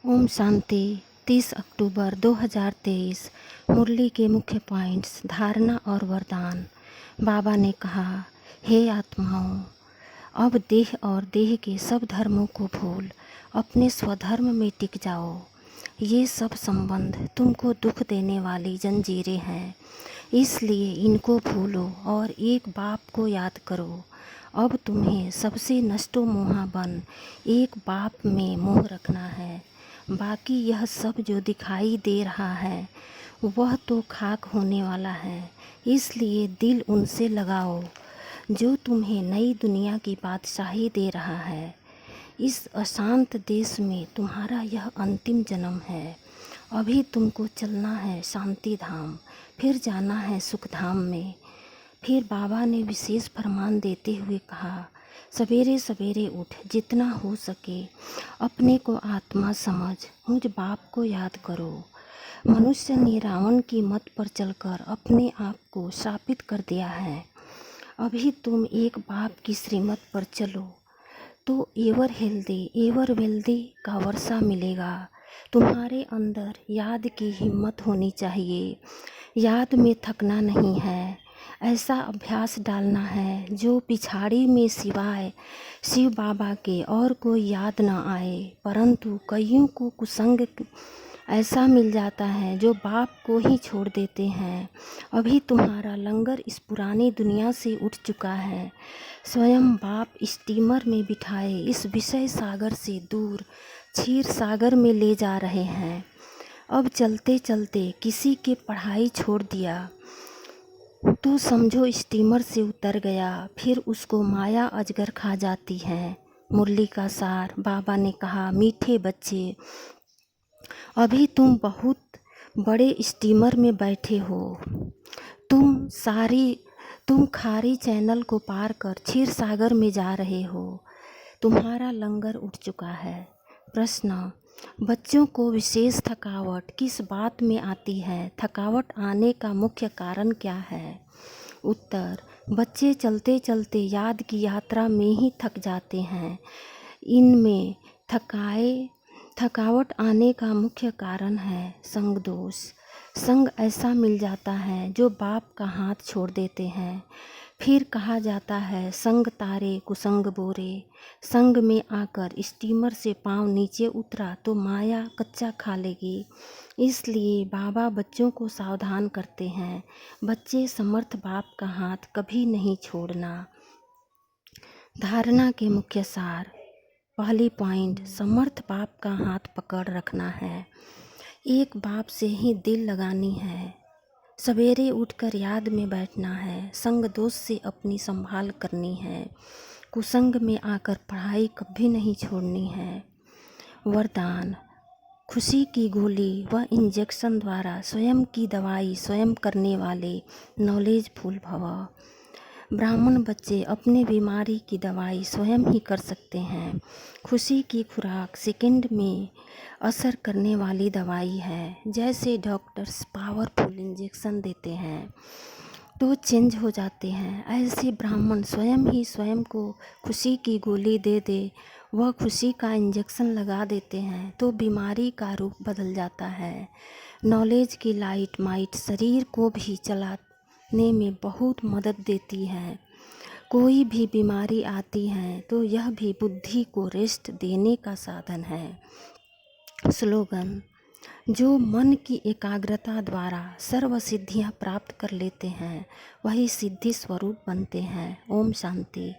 ओम शांति। 30 अक्टूबर 2023। मुरली के मुख्य पॉइंट्स, धारणा और वरदान। बाबा ने कहा, हे आत्माओं, अब देह और देह के सब धर्मों को भूल अपने स्वधर्म में टिक जाओ। ये सब संबंध तुमको दुख देने वाली जंजीरें हैं, इसलिए इनको भूलो और एक बाप को याद करो। अब तुम्हें सबसे नष्टो मोहा बन एक बाप में मोह रखना है। बाकी यह सब जो दिखाई दे रहा है वह तो खाक होने वाला है, इसलिए दिल उनसे लगाओ जो तुम्हें नई दुनिया की बादशाही दे रहा है। इस अशांत देश में तुम्हारा यह अंतिम जन्म है। अभी तुमको चलना है शांति धाम, फिर जाना है सुख धाम में। फिर बाबा ने विशेष फरमान देते हुए कहा, सवेरे सवेरे उठ जितना हो सके अपने को आत्मा समझ मुझ बाप को याद करो। मनुष्य ने रावण की मत पर चलकर अपने आप को शापित कर दिया है। अभी तुम एक बाप की श्रीमत पर चलो तो एवर हेल्दी एवर वेल्दी का वर्षा मिलेगा। तुम्हारे अंदर याद की हिम्मत होनी चाहिए। याद में थकना नहीं है। ऐसा अभ्यास डालना है जो पिछाड़ी में सिवाय शिव बाबा के और कोई याद न आए। परंतु कईयों को कुसंग ऐसा मिल जाता है जो बाप को ही छोड़ देते हैं। अभी तुम्हारा लंगर इस पुरानी दुनिया से उठ चुका है। स्वयं बाप स्टीमर में बिठाए इस विषय सागर से दूर क्षीर सागर में ले जा रहे हैं। अब चलते चलते किसी के पढ़ाई छोड़ दिया तो समझो स्टीमर से उतर गया, फिर उसको माया अजगर खा जाती है। मुरली का सार। बाबा ने कहा, मीठे बच्चे, अभी तुम बहुत बड़े स्टीमर में बैठे हो। तुम खारी चैनल को पार कर क्षीर सागर में जा रहे हो। तुम्हारा लंगर उठ चुका है। प्रश्न, बच्चों को विशेष थकावट किस बात में आती है? थकावट आने का मुख्य कारण क्या है? उत्तर, बच्चे चलते चलते याद की यात्रा में ही थक जाते हैं। इनमें थकावट आने का मुख्य कारण है संग दोष। संग ऐसा मिल जाता है जो बाप का हाथ छोड़ देते हैं। फिर कहा जाता है संग तारे कुसंग बोरे। संग में आकर स्टीमर से पांव नीचे उतरा तो माया कच्चा खा लेगी। इसलिए बाबा बच्चों को सावधान करते हैं, बच्चे समर्थ बाप का हाथ कभी नहीं छोड़ना। धारणा के मुख्य सार। पहली पॉइंट, समर्थ बाप का हाथ पकड़ रखना है। एक बाप से ही दिल लगानी है। सवेरे उठकर याद में बैठना है। संग दोष से अपनी संभाल करनी है। कुसंग में आकर पढ़ाई कभी नहीं छोड़नी है। वरदान, खुशी की गोली व इंजेक्शन द्वारा स्वयं की दवाई स्वयं करने वाले नॉलेजफुल भव। ब्राह्मण बच्चे अपने बीमारी की दवाई स्वयं ही कर सकते हैं। खुशी की खुराक सेकंड में असर करने वाली दवाई है। जैसे डॉक्टर्स पावरफुल इंजेक्शन देते हैं तो चेंज हो जाते हैं, ऐसे ब्राह्मण स्वयं ही स्वयं को खुशी की गोली दे दे, वह खुशी का इंजेक्शन लगा देते हैं तो बीमारी का रूप बदल जाता है। नॉलेज की लाइट माइट शरीर को भी चलाने में बहुत मदद देती है। कोई भी बीमारी आती है तो यह भी बुद्धि को रेस्ट देने का साधन है। स्लोगन, जो मन की एकाग्रता द्वारा सर्व सिद्धियाँ प्राप्त कर लेते हैं वही सिद्धि स्वरूप बनते हैं। ओम शांति।